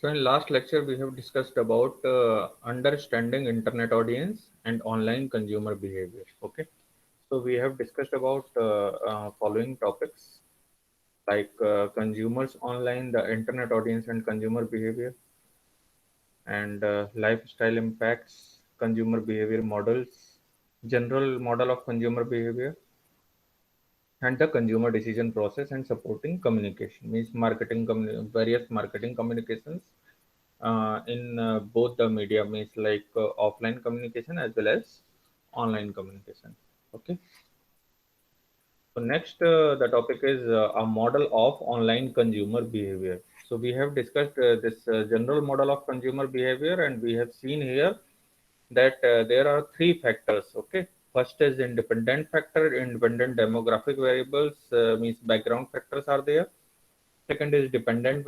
So in last lecture, we have discussed about understanding internet audience and online consumer behavior. Okay. So we have discussed about following topics like consumers online, the internet audience and consumer behavior, and lifestyle impacts, consumer behavior models, general model of consumer behavior, and the consumer decision process and supporting communication means various marketing communications in both the media means like offline communication as well as online communication. Okay. So next, the topic is a model of online consumer behavior. So we have discussed this general model of consumer behavior, and we have seen here that there are three factors. Okay, first is independent factor, independent demographic variables means background factors are there. Second is dependent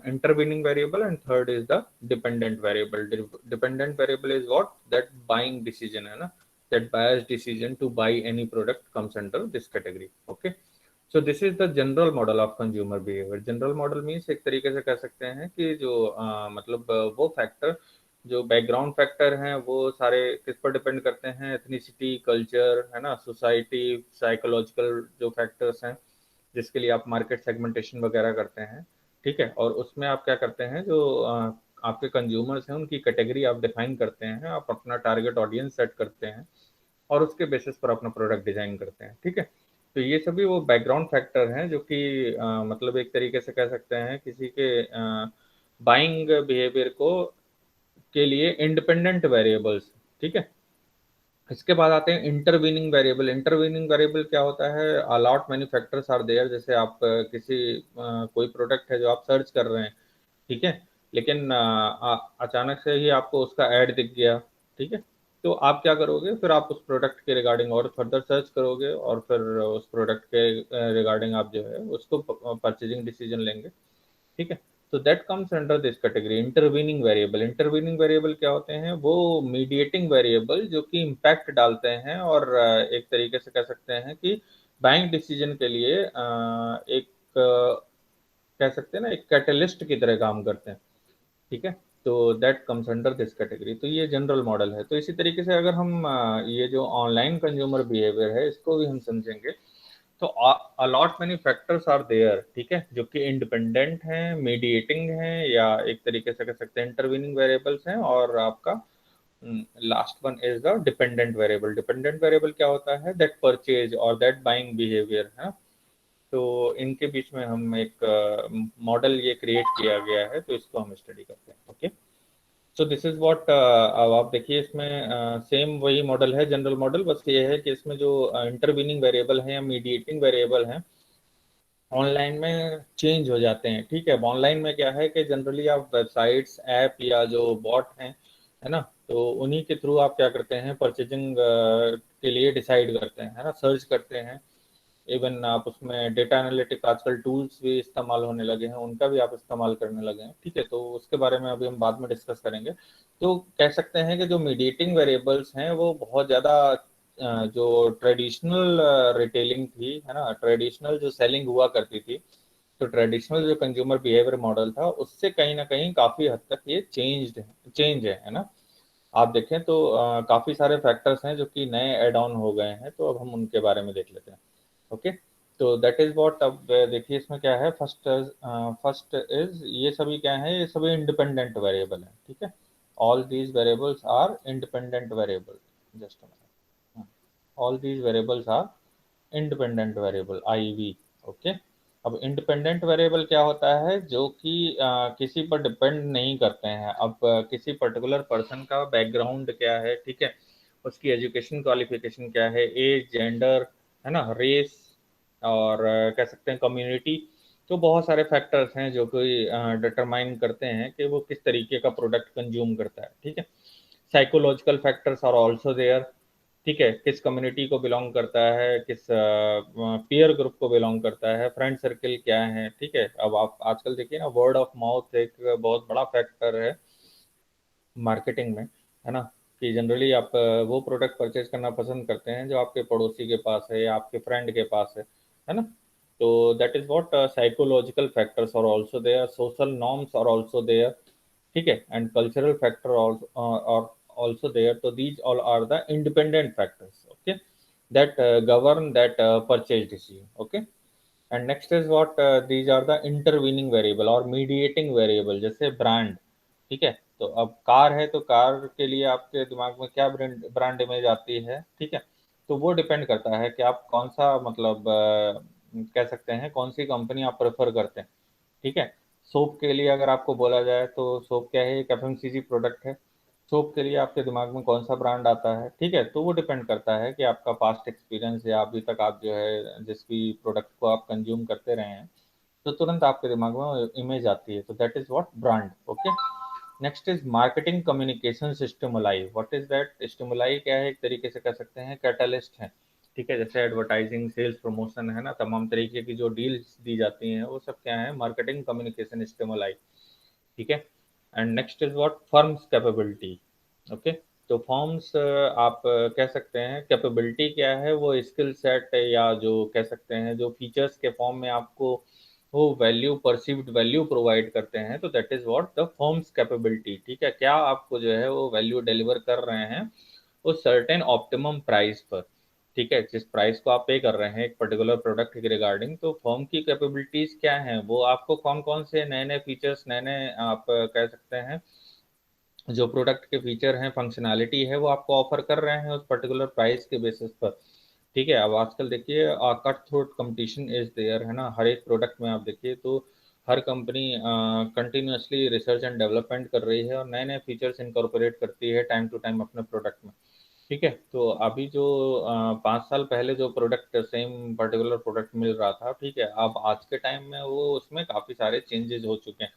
intervening variable, and third is the dependent variable. Dependent variable is what? That buying decision, है ना? That buyer's decision to buy any product comes under this category. Okay. So this is the general model of consumer behavior. General model means एक तरीके से कह सकते हैं कि जो मतलब वो फैक्टर जो बैकग्राउंड फैक्टर हैं वो सारे किस पर डिपेंड करते हैं, एथनिसिटी, कल्चर, है ना, सोसाइटी, साइकोलॉजिकल जो फैक्टर्स हैं जिसके लिए आप मार्केट सेगमेंटेशन वगैरह करते हैं। ठीक है, और उसमें आप क्या करते हैं, जो आपके कंज्यूमर्स हैं उनकी कैटेगरी आप डिफाइन करते हैं, आप अपना टारगेट ऑडियंस सेट करते हैं और उसके बेसिस पर अपना प्रोडक्ट डिजाइन करते हैं। ठीक है, तो ये सभी वो बैकग्राउंड फैक्टर हैं जो कि मतलब एक तरीके से कह सकते हैं किसी के बाइंग बिहेवियर को के लिए इंडिपेंडेंट वेरिएबल्स। ठीक है, इसके बाद आते हैं इंटरवीनिंग वेरिएबल। इंटरवीनिंग वेरिएबल क्या होता है? A lot manufacturers are there. जैसे आप किसी कोई प्रोडक्ट है जो आप सर्च कर रहे हैं, ठीक है, लेकिन अचानक से ही आपको उसका ऐड दिख गया। ठीक है, तो आप क्या करोगे? फिर आप उस प्रोडक्ट के रिगार्डिंग और फर्दर सर्च करोगे और फिर उस प्रोडक्ट के रिगार्डिंग आप जो है उसको परचेजिंग डिसीजन लेंगे। ठीक है, तो that comes under this category intervening variable. Intervening variable क्या होते हैं? वो मीडिएटिंग वेरिएबल जो कि इम्पैक्ट डालते हैं और एक तरीके से कह सकते हैं कि बाइंग डिसीजन के लिए एक कह सकते हैं ना, एक कैटलिस्ट की तरह काम करते हैं। ठीक है, तो that comes under this category. तो ये जनरल मॉडल है। तो इसी तरीके से अगर हम ये जो ऑनलाइन कंज्यूमर बिहेवियर है इसको भी हम समझेंगे तो a lot many factors are there. ठीक है, जो कि इंडिपेंडेंट हैं, मीडिएटिंग हैं, या एक तरीके से कह सकते हैं इंटरवीनिंग वेरिएबल्स हैं। और आपका last one is the dependent variable. Dependent variable क्या होता है? दैट परचेज और दैट बाइंग बिहेवियर है। तो इनके बीच में हम एक मॉडल ये क्रिएट किया गया है, तो इसको हम स्टडी करते हैं। Okay, so this is what. अब आप देखिए इसमें सेम वही मॉडल है, जनरल मॉडल, बस ये है कि इसमें जो इंटरवीनिंग वेरिएबल है या मीडिएटिंग वेरिएबल हैं ऑनलाइन में चेंज हो जाते हैं। ठीक है, ऑनलाइन में क्या है कि जनरली आप वेबसाइट्स, ऐप या जो बॉट हैं, है ना, तो उन्हीं के थ्रू आप क्या करते हैं, परचेजिंग के लिए डिसाइड करते हैं, है ना, सर्च करते हैं। इवन आप उसमें डेटा एनालिटिक आजकल टूल्स भी इस्तेमाल होने लगे हैं, उनका भी आप इस्तेमाल करने लगे हैं। ठीक है, तो उसके बारे में अभी हम बाद में डिस्कस करेंगे। तो कह सकते हैं कि जो मीडिएटिंग वेरिएबल्स हैं वो बहुत ज़्यादा जो ट्रेडिशनल रिटेलिंग थी, है ना, ट्रेडिशनल जो सेलिंग हुआ करती थी, तो ट्रेडिशनल जो कंज्यूमर बिहेवियर मॉडल था उससे कहीं ना कहीं काफ़ी हद तक ये चेंज है ना। आप देखें तो काफ़ी सारे फैक्टर्स हैं जो कि नए एड ऑन हो गए हैं, तो अब हम उनके बारे में देख लेते हैं। ओके, तो दैट इज व्हाट। अब देखिए इसमें क्या है, फर्स्ट इज ये सभी क्या है, ये सभी इंडिपेंडेंट वेरिएबल है। ठीक है, all these variables are independent variable. Just all these variables are independent variable, IV। Okay, अब इंडिपेंडेंट वेरिएबल क्या होता है? जो कि किसी पर डिपेंड नहीं करते हैं। अब किसी पर्टिकुलर पर्सन का बैकग्राउंड क्या है, ठीक है, उसकी एजुकेशन क्वालिफिकेशन क्या है, एज, जेंडर, है ना, रेस, और कह सकते हैं कम्युनिटी। तो बहुत सारे फैक्टर्स हैं जो कि डिटरमाइन करते हैं कि वो किस तरीके का प्रोडक्ट कंज्यूम करता है। ठीक है, psychological factors are also there. ठीक है, किस कम्युनिटी को बिलोंग करता है, किस पीयर ग्रुप को बिलोंग करता है, फ्रेंड सर्किल क्या है। ठीक है, अब आप आजकल देखिए ना, वर्ड ऑफ माउथ एक बहुत बड़ा फैक्टर है मार्केटिंग में, है ना, कि जनरली आप वो प्रोडक्ट परचेज करना पसंद करते हैं जो आपके पड़ोसी के पास है या आपके फ्रेंड के पास है ना। तो that is what psychological factors are also there, social norms are also there. ठीक है, and cultural factor are also there. So these all are the independent factors, okay, that govern that purchase decision, okay. And next is what these are the intervening variable और mediating variable, जैसे brand. ठीक है, तो अब car है तो car के लिए आपके दिमाग में क्या ब्रांड ब्रांड इमेज आती है, ठीक है। तो वो डिपेंड करता है कि आप कौन सा मतलब कह सकते हैं कौन सी कंपनी आप प्रेफर करते हैं, ठीक है। सोप के लिए अगर आपको बोला जाए तो सोप क्या है, एक एफएमसीजी प्रोडक्ट है। सोप के लिए आपके दिमाग में कौन सा ब्रांड आता है, ठीक है। तो वो डिपेंड करता है कि आपका पास्ट एक्सपीरियंस या अभी तक आप जो है जिस भी प्रोडक्ट को आप कंज्यूम करते रहे हैं, तो तुरंत आपके दिमाग में इमेज आती है, तो that is what brand, okay. Next is marketing communication stimuli. What is that stimuli, क्या है, एक तरीके से कह सकते हैं कैटलिस्ट है, ठीक है। जैसे एडवर्टाइजिंग, सेल्स प्रमोशन है ना, तमाम तरीके की जो डील्स दी जाती हैं वो सब क्या है, मार्केटिंग कम्युनिकेशन स्टिमुलाई, ठीक है। And next is what firms capability, okay. तो फॉर्म्स आप कह सकते हैं कैपेबिलिटी क्या है, वो स्किल सेट या जो कह सकते हैं जो फीचर्स के फॉर्म में आपको वो वैल्यू, परसीव्ड वैल्यू प्रोवाइड करते हैं, तो that is what the forms capability, ठीक है। क्या आपको जो है वो वैल्यू डिलीवर कर रहे हैं उस सर्टेन ऑप्टिमम प्राइस पर, ठीक है। जिस प्राइस को आप पे कर रहे हैं एक पर्टिकुलर प्रोडक्ट के रिगार्डिंग, तो फर्म की कैपेबिलिटीज क्या हैं, वो आपको कौन कौन से नए नए फीचर्स, नए नए आप कह सकते हैं जो प्रोडक्ट के फीचर हैं, फंक्शनैलिटी है, वो आपको ऑफर कर रहे हैं उस पर्टिकुलर प्राइस के बेसिस पर, ठीक है। अब आजकल देखिए cut throat competition is there है ना, हर एक प्रोडक्ट में आप देखिए तो हर company continuously research and development कर रही है और नए नए फीचर्स इनकॉर्पोरेट करती है टाइम टू टाइम अपने प्रोडक्ट में, ठीक है। तो अभी जो 5 साल पहले जो प्रोडक्ट सेम पर्टिकुलर प्रोडक्ट मिल रहा था, ठीक है, अब आज के टाइम में वो उसमें काफ़ी सारे चेंजेस हो चुके हैं,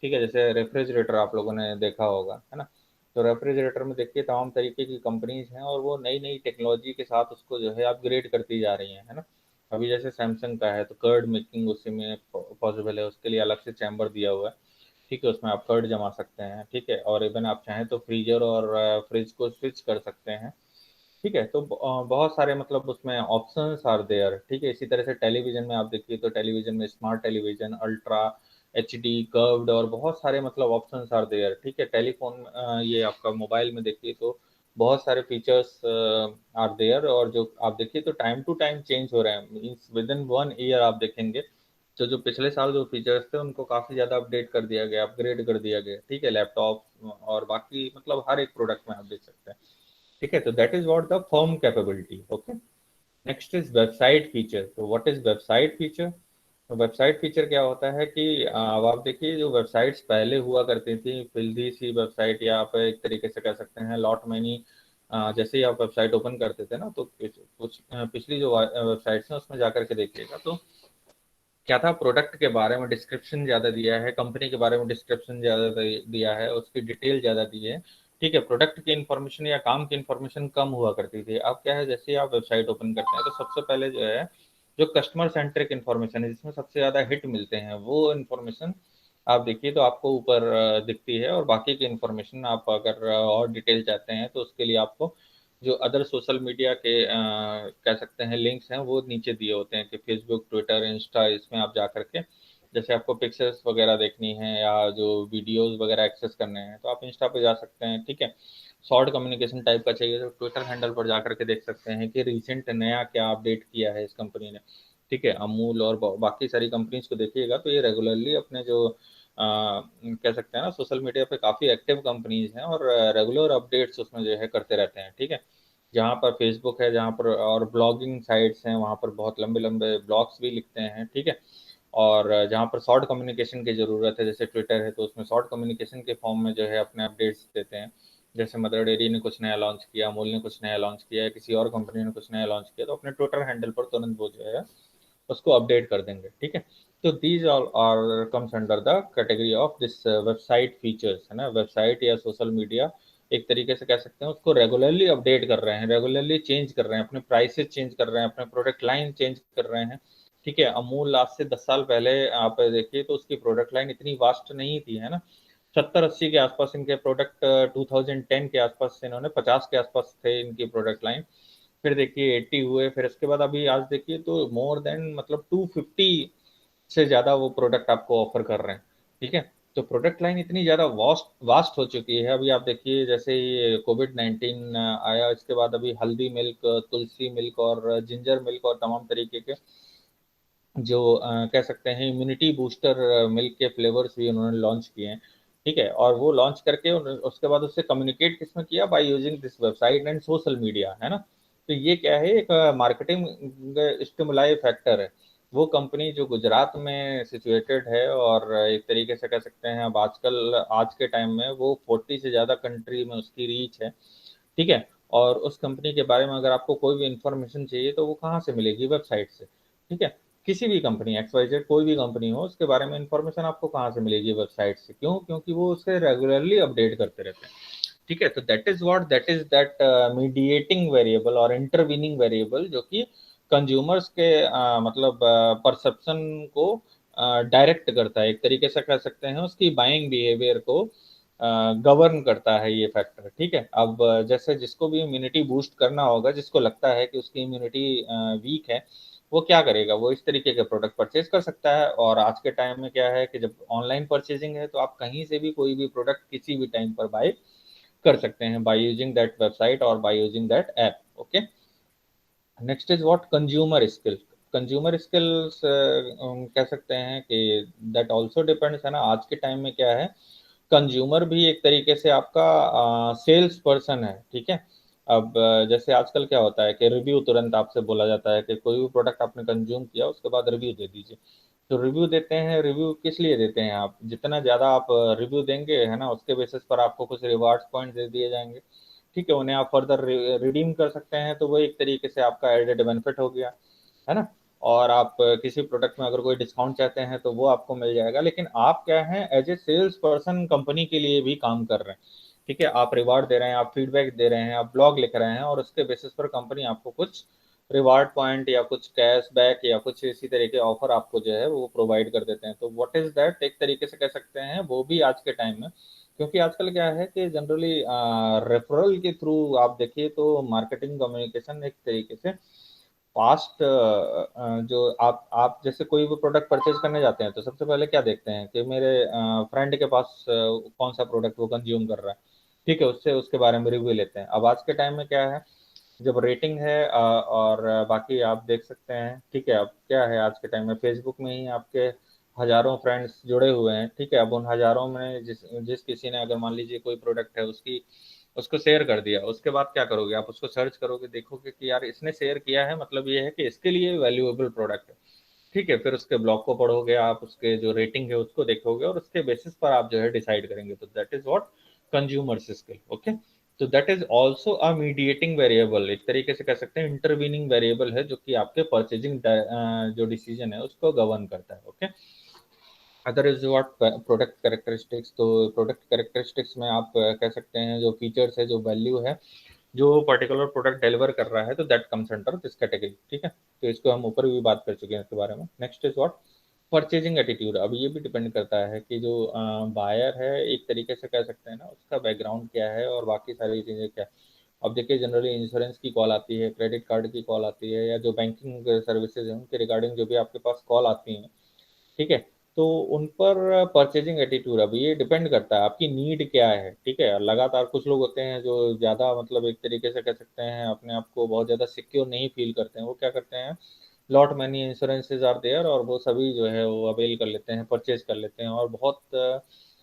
ठीक है। जैसे रेफ्रिजरेटर आप लोगों ने देखा होगा, है ना। तो रेफ्रिजरेटर में देखिए तमाम तरीके की कंपनीज हैं और वो नई नई टेक्नोलॉजी के साथ उसको जो है अपग्रेड करती जा रही हैं, है ना। अभी जैसे सैमसंग का है तो कर्ड मेकिंग उसी में पॉसिबल है, उसके लिए अलग से चैम्बर दिया हुआ है, ठीक है। उसमें आप कर्ड जमा सकते हैं, ठीक है। और इवन आप चाहें तो फ्रीजर और फ्रिज को स्विच कर सकते हैं, ठीक है। तो बहुत सारे मतलब उसमें ऑप्शंस आर देयर, ठीक है। इसी तरह से टेलीविजन में आप देखिए तो टेलीविजन में smart television, ultra HD, curved और बहुत सारे मतलब ऑप्शंस आर देयर, ठीक है। टेलीफोन ये आपका मोबाइल में देखिए तो बहुत सारे फीचर्स आर देयर, और जो आप देखिए तो टाइम टू टाइम चेंज हो रहे हैं, मीन्स विद इन 1 ईयर आप देखेंगे तो जो पिछले साल जो फीचर्स थे उनको काफ़ी ज़्यादा अपडेट कर दिया गया, अपग्रेड कर दिया गया, ठीक है। लैपटॉप और बाकी मतलब हर एक प्रोडक्ट में आप देख सकते हैं, ठीक है। तो that is what the firm capability, okay. Next is website feature. तो व्हाट इज वेबसाइट फीचर, तो वेबसाइट फीचर क्या होता है कि अब आप देखिए जो वेबसाइट्स पहले हुआ करती थी फिल्दी सी वेबसाइट, या आप एक तरीके से कह सकते हैं लॉट मैनी, जैसे ही आप वेबसाइट ओपन करते थे ना तो कुछ पिछली जो वेबसाइट्स हैं उसमें जाकर के देखिएगा तो क्या था, प्रोडक्ट के बारे में डिस्क्रिप्शन ज़्यादा दिया है, कंपनी के बारे में डिस्क्रिप्शन ज़्यादा दिया है, उसकी डिटेल ज़्यादा दी है, ठीक है। प्रोडक्ट की इन्फॉर्मेशन या काम की इन्फॉर्मेशन कम हुआ करती थी। अब क्या है, जैसे ही आप वेबसाइट ओपन करते हैं तो सबसे पहले जो है जो कस्टमर सेंट्रिक इन्फॉर्मेशन है जिसमें सबसे ज़्यादा हिट मिलते हैं वो इन्फॉर्मेशन आप देखिए तो आपको ऊपर दिखती है, और बाकी की इन्फॉर्मेशन आप अगर और डिटेल चाहते हैं तो उसके लिए आपको जो अदर सोशल मीडिया के कह सकते हैं लिंक्स हैं वो नीचे दिए होते हैं कि फेसबुक, ट्विटर, इंस्टा, इसमें आप जा करके जैसे आपको पिक्चर्स वगैरह देखनी है या जो वीडियोस वगैरह एक्सेस करने हैं तो आप इंस्टा पे जा सकते हैं, ठीक है। शॉर्ट कम्युनिकेशन टाइप का चाहिए तो ट्विटर हैंडल पर जा करके देख सकते हैं कि रिसेंट नया क्या अपडेट किया है इस कंपनी ने, ठीक है। अमूल और बाकी सारी कंपनीज को देखिएगा तो ये रेगुलरली अपने जो कह सकते हैं ना सोशल मीडिया पे काफ़ी एक्टिव कंपनीज हैं और रेगुलर अपडेट्स उसमें जो है करते रहते हैं, ठीक है। जहाँ पर फेसबुक है, जहाँ पर और ब्लॉगिंग साइट्स हैं वहाँ पर बहुत लंबे लंबे ब्लॉग्स भी लिखते हैं, ठीक है। और जहाँ पर शॉर्ट कम्युनिकेशन की ज़रूरत है जैसे ट्विटर है तो उसमें शॉर्ट कम्युनिकेशन के फॉर्म में जो है अपने अपडेट्स देते हैं। जैसे मदर डेयरी ने कुछ नया लॉन्च किया, अमूल ने कुछ नया लॉन्च किया, किसी और कंपनी ने कुछ नया लॉन्च किया तो अपने ट्विटर हैंडल पर तुरंत वो जो है उसको अपडेट कर देंगे, ठीक है। तो these all are comes under the category of this website features, है ना। वेबसाइट या सोशल मीडिया एक तरीके से कह सकते हैं उसको रेगुलरली अपडेट कर रहे हैं, रेगुलरली चेंज कर रहे हैं, अपने प्राइसेस चेंज कर रहे हैं, अपने प्रोडक्ट लाइन चेंज कर रहे हैं, ठीक है। अमूल आज से 10 साल पहले आप देखिए तो उसकी प्रोडक्ट लाइन इतनी वास्ट नहीं थी, है ना। 70-80 के आसपास इनके प्रोडक्ट, 2010 के आसपास से इन्होंने 50 के आसपास थे इनकी प्रोडक्ट लाइन, फिर देखिए 80 हुए, फिर उसके बाद अभी आज देखिए तो मोर देन मतलब 250 से ज़्यादा वो प्रोडक्ट आपको ऑफर कर रहे हैं, ठीक है। तो प्रोडक्ट लाइन इतनी ज़्यादा वास्ट वास्ट हो चुकी है। अभी आप देखिए, जैसे ये कोविड-19 आया, इसके बाद अभी हल्दी मिल्क, तुलसी मिल्क और जिंजर मिल्क और तमाम तरीके के जो कह सकते हैं इम्यूनिटी बूस्टर मिल्क के फ्लेवर्स भी उन्होंने लॉन्च किए हैं। ठीक है, और वो लॉन्च करके उसके बाद उससे कम्युनिकेट किसमें किया, by using this website and social media, है ना। तो ये क्या है, एक मार्केटिंग स्टिमुलाई फैक्टर है। वो कंपनी जो गुजरात में सिचुएटेड है, और एक तरीके से कह सकते हैं अब आजकल आज के टाइम में वो 40 से ज़्यादा कंट्री में उसकी रीच है। ठीक है, और उस कंपनी के बारे में अगर आपको कोई भी इंफॉर्मेशन चाहिए तो वो कहाँ से मिलेगी, वेबसाइट से। ठीक है, किसी भी कंपनी XYZ कोई भी कंपनी हो, उसके बारे में इंफॉर्मेशन आपको कहाँ से मिलेगी, वेबसाइट से। क्यों? क्योंकि वो उसे रेगुलरली अपडेट करते रहते हैं। ठीक है, तो that is that mediating variable और इंटरवीनिंग वेरिएबल जो कि कंज्यूमर्स के मतलब परसेप्शन को डायरेक्ट करता है, एक तरीके से कह सकते हैं उसकी बाइंग बिहेवियर को गवर्न करता है ये फैक्टर। ठीक है, अब जैसे जिसको भी इम्यूनिटी बूस्ट करना होगा, जिसको लगता है कि उसकी इम्यूनिटी वीक है, वो क्या करेगा, वो इस तरीके के प्रोडक्ट परचेज कर सकता है। और आज के टाइम में क्या है कि जब ऑनलाइन परचेजिंग है, तो आप कहीं से भी कोई भी प्रोडक्ट किसी भी टाइम पर बाय कर सकते हैं, बाय यूजिंग दैट वेबसाइट और by using that app. Okay, next is what, consumer skill. Consumer skills कह सकते हैं कि दैट आल्सो डिपेंड्स, है ना। आज के टाइम में क्या है, कंज्यूमर भी एक तरीके से आपका सेल्स पर्सन है। ठीक है, अब जैसे आजकल क्या होता है कि रिव्यू तुरंत आपसे बोला जाता है कि कोई भी प्रोडक्ट आपने कंज्यूम किया, उसके बाद रिव्यू दे दीजिए। तो रिव्यू देते हैं, रिव्यू किस लिए देते हैं, आप जितना ज़्यादा आप रिव्यू देंगे, है ना, उसके बेसिस पर आपको कुछ रिवार्ड्स पॉइंट दे दिए जाएंगे। ठीक है, उन्हें आप फर्दर रिडीम कर सकते हैं, तो वो एक तरीके से आपका एडेड बेनिफिट हो गया, है ना। और आप किसी प्रोडक्ट में अगर कोई डिस्काउंट चाहते हैं तो वो आपको मिल जाएगा, लेकिन आप क्या है, as a sales person company के लिए भी काम कर रहे हैं। ठीक है, आप रिवार्ड दे रहे हैं, आप फीडबैक दे रहे हैं, आप ब्लॉग लिख रहे हैं, और उसके बेसिस पर कंपनी आपको कुछ रिवार्ड पॉइंट या कुछ कैशबैक या कुछ इसी तरह के ऑफर आपको जो है वो प्रोवाइड कर देते हैं। तो व्हाट इज दैट, एक तरीके से कह सकते हैं वो भी आज के टाइम में, क्योंकि आजकल क्या है कि जनरली रेफरल के थ्रू आप देखिए तो मार्केटिंग कम्युनिकेशन एक तरीके से फास्ट, जो आप जैसे कोई भी प्रोडक्ट परचेज करने जाते हैं, तो सबसे पहले क्या देखते हैं कि मेरे फ्रेंड के पास कौन सा प्रोडक्ट वो कंज्यूम कर रहा है। ठीक है, उससे उसके बारे में रिव्यू लेते हैं। अब आज के टाइम में क्या है, जब रेटिंग है और बाकी आप देख सकते हैं। ठीक है, अब क्या है, आज के टाइम में फेसबुक में ही आपके हजारों फ्रेंड्स जुड़े हुए हैं। ठीक है, अब उन हजारों में जिस जिस किसी ने अगर मान लीजिए कोई प्रोडक्ट है उसकी, उसको शेयर कर दिया, उसके बाद क्या करोगे, आप उसको सर्च करोगे, देखोगे कि यार इसने शेयर किया है, मतलब ये है कि इसके लिए वैल्यूएबल प्रोडक्ट है। ठीक है, फिर उसके ब्लॉग को पढ़ोगे, आप उसके जो रेटिंग है उसको देखोगे, और उसके बेसिस पर आप जो है डिसाइड करेंगे। तो that is what consumer skill. Okay, तो that is also a mediating variable, एक तरीके से कह सकते हैं इंटरवीनिंग वेरिएबल है, जो कि आपके परचेजिंग जो डिसीजन है उसको गवर्न करता है। Okay, other is what product characteristics. तो प्रोडक्ट कैरेक्टरिस्टिक्स में आप कह सकते हैं जो फीचर्स है, जो वैल्यू है, जो पर्टिकुलर प्रोडक्ट डिलीवर कर रहा है, तो that comes under this category. ठीक है, तो इसको हम ऊपर भी बात कर चुके हैं इसके बारे में। Next is what, purchasing attitude. अब ये भी डिपेंड करता है कि जो बायर है, एक तरीके से कह सकते हैं ना, उसका बैकग्राउंड क्या है और बाकी सारी चीज़ें क्या है। अब देखिए, जनरली इंश्योरेंस की कॉल आती है, क्रेडिट कार्ड की कॉल आती है, या जो बैंकिंग सर्विसेज हैं उनके रिगार्डिंग जो भी आपके पास कॉल आती हैं। ठीक है, तो उन पर परचेजिंग एटीट्यूड, अब ये डिपेंड करता है आपकी नीड क्या है। ठीक है, लगातार कुछ लोग होते हैं जो ज़्यादा मतलब एक तरीके से कह सकते हैं अपने आप को बहुत ज़्यादा सिक्योर नहीं फील करते हैं, वो क्या करते हैं, lot many insurances are there, और वो सभी जो है वो अवेल कर लेते हैं, परचेज कर लेते हैं, और बहुत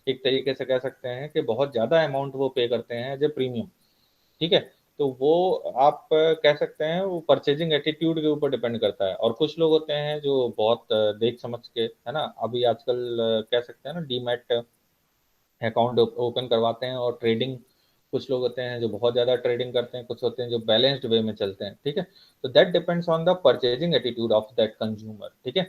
एक तरीके से कह सकते हैं कि बहुत ज़्यादा अमाउंट वो पे करते हैं एज ए प्रीमियम। ठीक है, तो वो आप कह सकते हैं वो परचेजिंग एटीट्यूड के ऊपर डिपेंड करता है। और कुछ लोग होते हैं जो बहुत देख समझ के, है ना, अभी आजकल कह सकते हैं ना डीमैट अकाउंट ओपन करवाते हैं और ट्रेडिंग, कुछ लोग होते हैं जो बहुत ज़्यादा ट्रेडिंग करते हैं, कुछ होते हैं जो बैलेंस्ड वे में चलते हैं। ठीक है, तो that depends on the purchasing attitude of that consumer. ठीक है,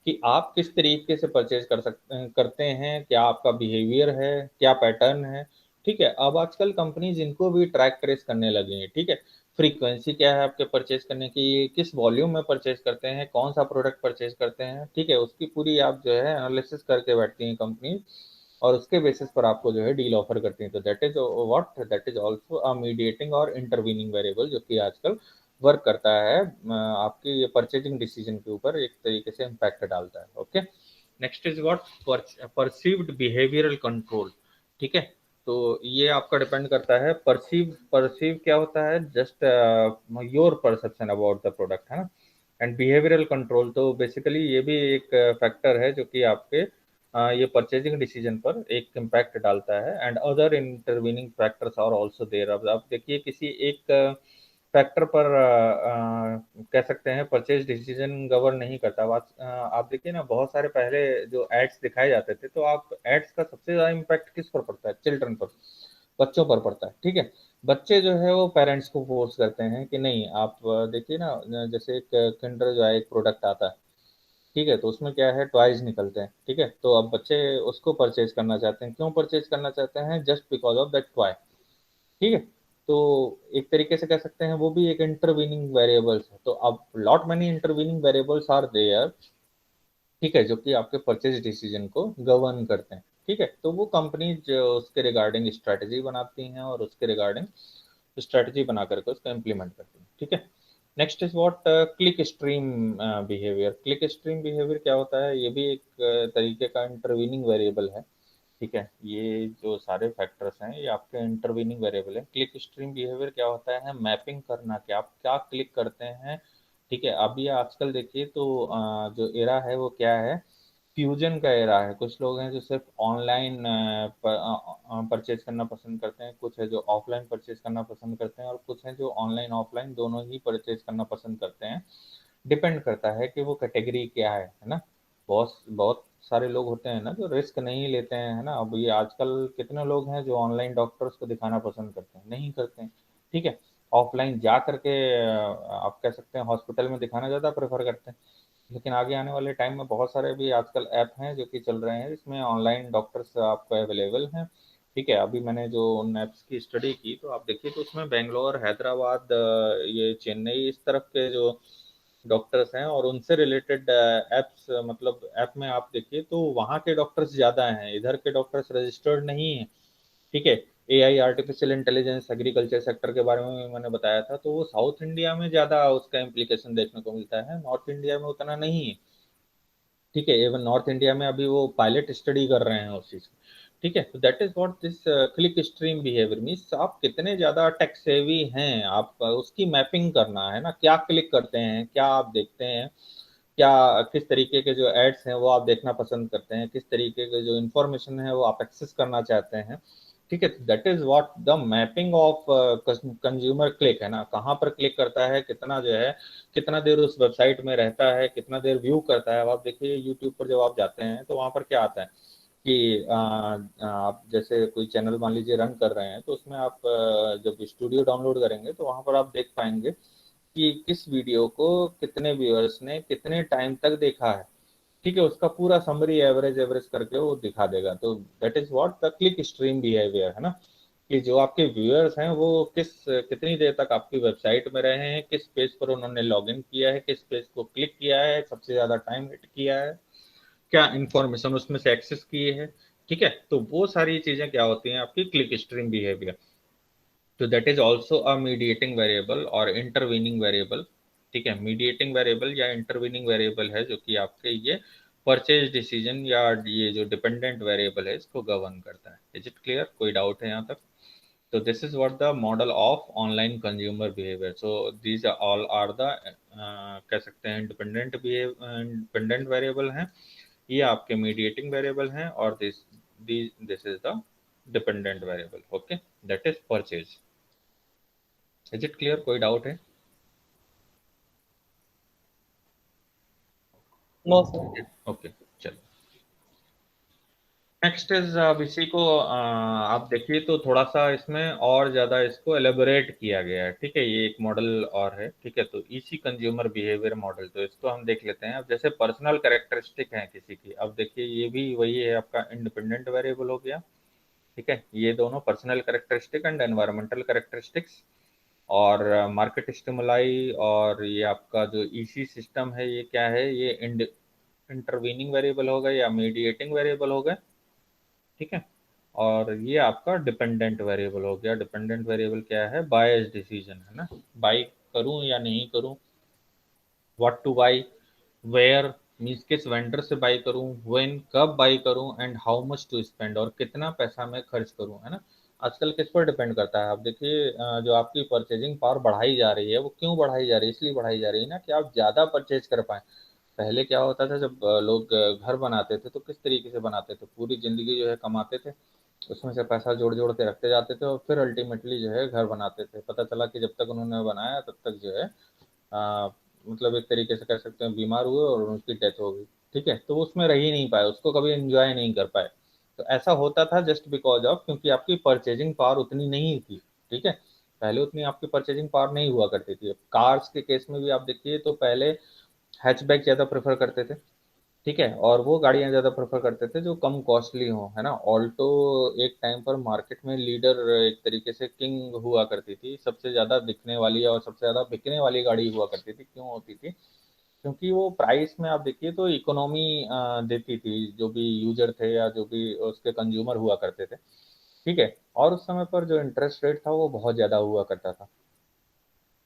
कि आप किस तरीके से परचेज कर सकते हैं, करते हैं, क्या आपका बिहेवियर है, क्या पैटर्न है। ठीक है, अब आजकल कंपनीज इनको भी ट्रैक ट्रेस करने लगी हैं। ठीक है, फ्रीक्वेंसी क्या है आपके परचेज करने की, किस वॉल्यूम में परचेज करते हैं, कौन सा प्रोडक्ट परचेज करते हैं। ठीक है, उसकी पूरी आप जो है एनालिसिस करके बैठती हैं कंपनी, और उसके बेसिस पर आपको जो है डील ऑफर करती हैं। तो that is what, that is also a mediating और इंटरवीनिंग वेरिएबल, जो कि आजकल वर्क करता है आपकी ये परचेजिंग डिसीजन के ऊपर, एक तरीके से इम्पैक्ट डालता है। Okay, next is what, perceived behavioural control, ठीक है। तो ये आपका डिपेंड करता है, परसीव क्या होता है, just your perception about the product, है ना। एंड बिहेवियरल कंट्रोल तो बेसिकली ये भी एक फैक्टर है जो कि आपके ये परचेजिंग डिसीजन पर एक इम्पैक्ट डालता है। And other intervening factors are also there. अब आप देखिए किसी एक फैक्टर पर कह सकते हैं परचेज डिसीजन गवर्न नहीं करता। आप देखिए ना, बहुत सारे पहले जो एड्स दिखाए जाते थे, तो आप एड्स का सबसे ज्यादा इम्पैक्ट किस पर पड़ता है, चिल्ड्रन पर, बच्चों पर पड़ता है, ठीक है। बच्चे जो है वो पेरेंट्स को फोर्स करते हैं कि नहीं आप देखिए ना, जैसे एक किंडर जो है एक प्रोडक्ट आता है, ठीक है, तो उसमें क्या है, टॉयज निकलते हैं, ठीक है। तो अब बच्चे उसको परचेज करना चाहते हैं, क्यों परचेज करना चाहते हैं, just because of that toy, ठीक है। तो एक तरीके से कह सकते हैं वो भी एक इंटरवीनिंग वेरिएबल्स है। तो अब lot many intervening variables are there, ठीक है, जो कि आपके परचेज डिसीजन को गवर्न करते हैं, ठीक है। तो वो कंपनी जो उसके रिगार्डिंग स्ट्रेटजी बनाती हैं और उसके रिगार्डिंग स्ट्रेटजी बना करके उसको इम्प्लीमेंट करती हैं, ठीक है। Next is what, click stream behaviour. Click stream behaviour क्या होता है, ये भी एक तरीके का इंटरवीनिंग वेरिएबल है, ठीक है। ये जो सारे फैक्टर्स हैं ये आपके इंटरवीनिंग वेरिएबल है। क्लिक स्ट्रीम बिहेवियर क्या होता है, मैपिंग करना कि आप क्या क्लिक करते हैं, ठीक है। अभी आजकल देखिए तो जो एरा है वो क्या है, फ्यूजन का एरा है। कुछ लोग हैं जो सिर्फ ऑनलाइन परचेज करना पसंद करते हैं, कुछ है जो ऑफलाइन परचेज करना पसंद करते हैं, और कुछ है जो ऑनलाइन ऑफलाइन दोनों ही परचेज करना पसंद करते हैं। डिपेंड करता है कि वो कैटेगरी क्या है ना। बहुत बहुत सारे लोग होते हैं ना जो रिस्क नहीं लेते हैं, है ना। अब ये आजकल कितने लोग हैं जो ऑनलाइन डॉक्टर्स को दिखाना पसंद करते हैं, नहीं करते हैं, ठीक है। ऑफलाइन जा करके आप कह सकते हैं हॉस्पिटल में दिखाना ज़्यादा प्रेफर करते हैं। लेकिन आगे आने वाले टाइम में बहुत सारे भी आजकल ऐप हैं जो कि चल रहे हैं, जिसमें ऑनलाइन डॉक्टर्स आपको अवेलेबल हैं, ठीक है। अभी मैंने जो उन ऐप्स की स्टडी की तो आप देखिए तो उसमें बेंगलोर, हैदराबाद, ये चेन्नई, इस तरफ के जो डॉक्टर्स हैं और उनसे रिलेटेड एप्स, मतलब ऐप में आप देखिए तो वहाँ के डॉक्टर्स ज़्यादा हैं, इधर के डॉक्टर्स रजिस्टर्ड नहीं हैं, ठीक है। AI, artificial intelligence, agriculture sector के बारे में मैंने बताया था, तो वो साउथ इंडिया में ज़्यादा उसका इम्प्लीकेशन देखने को मिलता है, नॉर्थ इंडिया में उतना नहीं है, ठीक है। इवन नॉर्थ इंडिया में अभी वो पायलट स्टडी कर रहे हैं उस चीज़ की, ठीक है। तो that is what this click stream behaviour means, आप कितने ज़्यादा टेक सेवी हैं, आप उसकी मैपिंग करना है ना, क्या क्लिक करते हैं, क्या आप देखते हैं, क्या किस तरीके के जो एड्स हैं वो आप देखना पसंद करते हैं, किस तरीके के जो इन्फॉर्मेशन है वो आप एक्सेस करना चाहते हैं, ठीक है। That is what the mapping of consumer click है ना, कहाँ पर क्लिक करता है, कितना जो है, कितना देर उस वेबसाइट में रहता है, कितना देर व्यू करता है। अब आप देखिए यूट्यूब पर जब आप जाते हैं तो वहाँ पर क्या आता है कि आप जैसे कोई चैनल मान लीजिए रन कर रहे हैं, तो उसमें आप जब स्टूडियो डाउनलोड करेंगे तो वहाँ पर आप देख पाएंगे कि किस वीडियो को कितने व्यूअर्स ने कितने टाइम तक देखा है, ठीक है। उसका पूरा समरी एवरेज एवरेज करके वो दिखा देगा। तो that is what the click stream behaviour है ना, कि जो आपके व्यूअर्स हैं वो कितनी देर तक आपकी वेबसाइट में रहे हैं, किस पेज पर उन्होंने लॉगिन किया है, किस पेज को क्लिक किया है, सबसे ज्यादा टाइम हिट किया है, क्या इंफॉर्मेशन उसमें से एक्सेस किए हैं, ठीक है। तो वो सारी चीजें क्या होती हैं आपकी क्लिक स्ट्रीम बिहेवियर। तो that is also a mediating variable और इंटरवीनिंग वेरिएबल, ठीक है। मीडिएटिंग वेरिएबल या इंटरवीनिंग वेरिएबल है जो कि आपके ये परचेज डिसीजन या ये जो डिपेंडेंट वेरिएबल है इसको गवर्न करता है। इज इट क्लियर, कोई डाउट है यहाँ तक? So this is what the model of online consumer behavior. So these are all are the कह सकते हैं इंडिपेंडेंट वेरिएबल हैं, ये आपके मीडिएटिंग वेरिएबल हैं, और this is the dependent variable, okay, that is purchase. Is it clear, कोई doubt है? No sir. ओके, चलो। नेक्स्ट इज, अब इसी को आप देखिए तो थोड़ा सा इसमें और ज़्यादा इसको एलेबोरेट किया गया है, ठीक है। ये एक मॉडल और है, ठीक है। तो इसी कंज्यूमर बिहेवियर मॉडल, तो इसको हम देख लेते हैं। अब जैसे पर्सनल कैरेक्टरिस्टिक है किसी की, अब देखिए ये भी वही है, आपका इंडिपेंडेंट वेरिएबल हो गया, ठीक है। ये दोनों personal characteristic and environmental characteristics, और मार्केट स्टिमुलाई, और ये आपका जो ईसी सिस्टम है ये क्या है, ये इंटरवीनिंग वेरिएबल होगा या मीडिएटिंग वेरिएबल होगा, ठीक है। और ये आपका डिपेंडेंट वेरिएबल हो गया। डिपेंडेंट वेरिएबल क्या है, बायस डिसीजन है ना, बाई करूं या नहीं करूं, what to buy, where, means किस वेंडर से बाई करूं, व्हेन कब बाई करूं, and how much to spend, और कितना पैसा मैं खर्च करूं, है ना। आजकल किस पर डिपेंड करता है, आप देखिए जो आपकी परचेजिंग पावर बढ़ाई जा रही है वो क्यों बढ़ाई जा रही है, इसलिए बढ़ाई जा रही है ना कि आप ज़्यादा परचेज कर पाएँ। पहले क्या होता था, जब लोग घर बनाते थे तो किस तरीके से बनाते थे, पूरी ज़िंदगी जो है कमाते थे, उसमें से पैसा जोड़-जोड़ के रखते जाते थे और फिर अल्टीमेटली जो है घर बनाते थे। पता चला कि जब तक उन्होंने बनाया तब तक जो है अ, मतलब एक तरीके से कह सकते हैं बीमार हुए और उनकी डेथ हो गई, ठीक है? तो वो उसमें रह ही नहीं पाए, उसको कभी एन्जॉय नहीं कर पाए। तो ऐसा होता था जस्ट बिकॉज़ ऑफ, क्योंकि आपकी परचेज़िंग पावर उतनी नहीं थी, ठीक है? पहले उतनी आपकी परचेज़िंग पावर नहीं हुआ करती थी। कार्स के केस में भी आप देखिए तो पहले हैचबैक ज़्यादा प्रेफ़र करते थे। ठीक है? और वो गाड़ियाँ ज़्यादा प्रेफ़र करते थे जो कम कॉस्टली हों, है ना? ऑल्टो एक टाइम पर मार्केट में लीडर एक तरीके से किंग हुआ करती थी, सबसे ज़्यादा दिखने वाली और सबसे ज़्यादा बिकने वाली गाड़ी हुआ करती थी। क्यों होती थी? क्योंकि वो प्राइस में आप देखिए तो इकोनॉमी देती थी, जो भी यूज़र थे या जो भी उसके कंज़्यूमर हुआ करते थे, ठीक है? और उस समय पर जो इंटरेस्ट रेट था वो बहुत ज़्यादा हुआ करता था।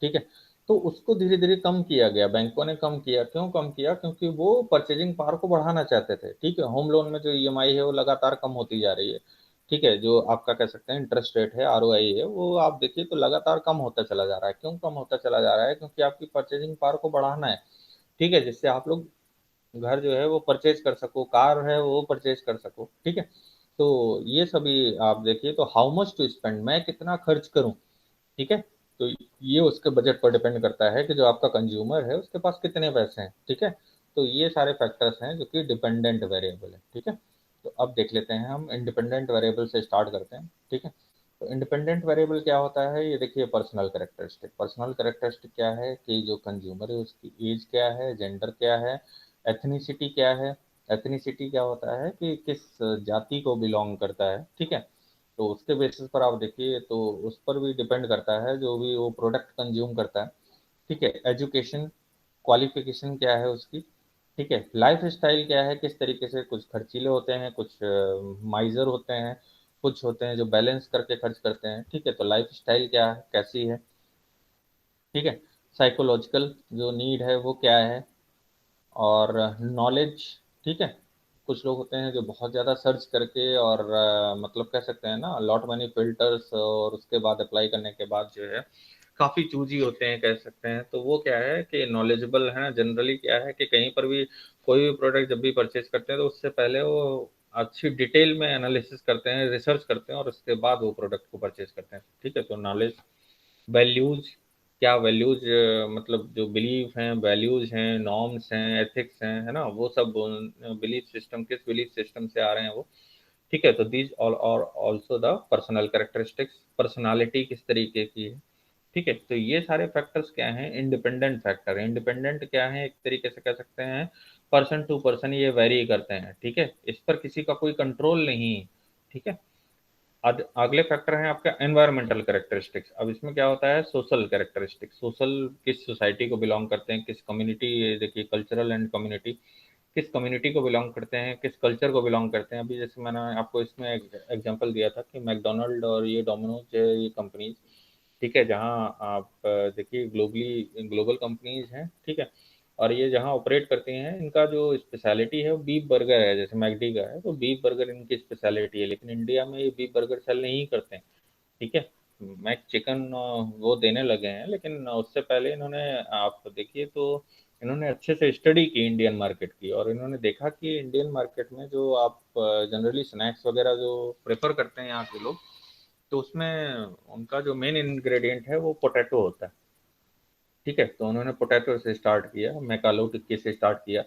ठीक है? तो उसको धीरे-धीरे कम किया गया, बैंकों ने कम किया, क्यों कम किया? क्योंकि वो परचेज़िंग पावर को बढ़ाना चाहते थे, ठीक है? होम लोन में जो ईएमआई है वो लगातार कम होती जा रही है, ठीक है? जो आपका कह सकते हैं इंटरेस्ट रेट है, आरओआई है, वो आप देखिए तो लगातार कम होता चला जा रहा है। क्यों कम होता चला जा रहा है? क्योंकि आपकी परचेज़िंग पावर को बढ़ाना है, ठीक है? जिससे आप लोग घर जो है वो परचेज़ कर सको, कार है वो परचेज़ कर सको, ठीक है? तो ये सभी आप देखिए तो हाउ मच टू स्पेंड, मैं कितना खर्च करूँ? ठीक है? तो ये उसके बजट पर डिपेंड करता है कि जो आपका कंज़्यूमर है, उसके पास कितने पैसे हैं, ठीक है? तो ये सारे फैक्टर्स हैं जो कि डिपेंडेंट वेरिएबल है, ठीक है? तो अब देख लेते हैं हम इंडिपेंडेंट वेरिएबल से स्टार्ट करते हैं, ठीक है? तो इंडिपेंडेंट वेरिएबल क्या होता है? ये देखिए पर्सनल कैरेक्टरिस्टिक। पर्सनल कैरेक्टरिस्टिक क्या है कि जो कंज़्यूमर है उसकी ऐज क्या है, जेंडर क्या है, एथनिसिटी क्या है? एथनिसिटी क्या होता है कि किस जाति को बिलॉन्ग करता है, ठीक है? तो उसके बेसिस पर आप देखिए तो उस पर भी डिपेंड करता है जो भी वो प्रोडक्ट कंज्यूम करता है, ठीक है? एजुकेशन, क्वालिफिकेशन क्या है उसकी, ठीक है? लाइफ स्टाइल क्या है, किस तरीके से, कुछ खर्चीले होते हैं, कुछ माइजर होते हैं, कुछ होते हैं जो बैलेंस करके खर्च करते हैं, ठीक है? तो लाइफ स्टाइल क्या है, कैसी है, ठीक है? साइकोलॉजिकल जो नीड है वो क्या है, और नॉलेज, ठीक है? कुछ लोग होते हैं जो बहुत ज़्यादा सर्च करके और मतलब कह सकते हैं ना लॉट मैनी फ़िल्टर्स और उसके बाद अप्लाई करने के बाद जो है काफ़ी चूज़ी होते हैं कह सकते हैं। तो वो क्या है कि नॉलेजेबल हैं, जनरली क्या है कि कहीं पर भी कोई भी प्रोडक्ट जब भी परचेज़ करते हैं तो उससे पहले वो अच्छी डिटेल में एनालिसिस करते हैं, रिसर्च करते हैं और उसके बाद वो प्रोडक्ट को परचेज़ करते हैं। ठीक है? तो नॉलेज, वैल्यूज़, क्या वैल्यूज़ मतलब जो बिलीफ हैं, वैल्यूज़ हैं, नॉर्म्स हैं, एथिक्स हैं, है ना? वो सब बिलीफ सिस्टम किस बिलीफ सिस्टम से आ रहे हैं वो, ठीक है? तो दीज़ ऑल और also the personal characteristics, personality किस तरीके की है, ठीक है? तो ये सारे फैक्टर्स क्या हैं? इंडिपेंडेंट फैक्टर हैं। इंडिपेंडेंट क्या है? एक तरीके से कह सकते हैं पर्सन टू पर्सन ये वैरी करते हैं, ठीक है? इस पर किसी का कोई कंट्रोल नहीं, ठीक है? अगले फैक्टर हैं आपका एनवायरमेंटल कैरेक्टरिस्टिक्स। अब इसमें क्या होता है? Social characteristics. सोशल किस सोसाइटी को बिलोंग करते हैं, किस कम्युनिटी, देखिए कल्चरल एंड कम्युनिटी, किस कम्युनिटी को बिलोंग करते हैं, किस कल्चर को बिलोंग करते हैं। अभी जैसे मैंने आपको इसमें एग्जांपल दिया था कि मैकडोनल्ड और ये डोमिनोज ये कंपनीज, ठीक है, जहाँ आप देखिए ग्लोबली ग्लोबल कंपनीज हैं, ठीक है, और ये जहाँ ऑपरेट करती हैं इनका जो स्पेशलिटी है वो बीफ बर्गर है। जैसे मैकडी का है तो बीफ बर्गर इनकी स्पेशलिटी है, लेकिन इंडिया में ये बीफ बर्गर सेल नहीं करते हैं, ठीक है। मैक चिकन वो देने लगे हैं, लेकिन उससे पहले इन्होंने, आप देखिए तो इन्होंने अच्छे से स्टडी की इंडियन मार्केट की, और इन्होंने देखा कि इंडियन मार्केट में जो आप जनरली स्नैक्स वगैरह जो प्रेफर करते हैं यहाँ के लोग, तो उसमें उनका जो मेन इंग्रेडिएंट है वो पोटैटो होता है, ठीक है। तो उन्होंने पोटैटो से स्टार्ट किया, मैकालो टिक्की से स्टार्ट किया,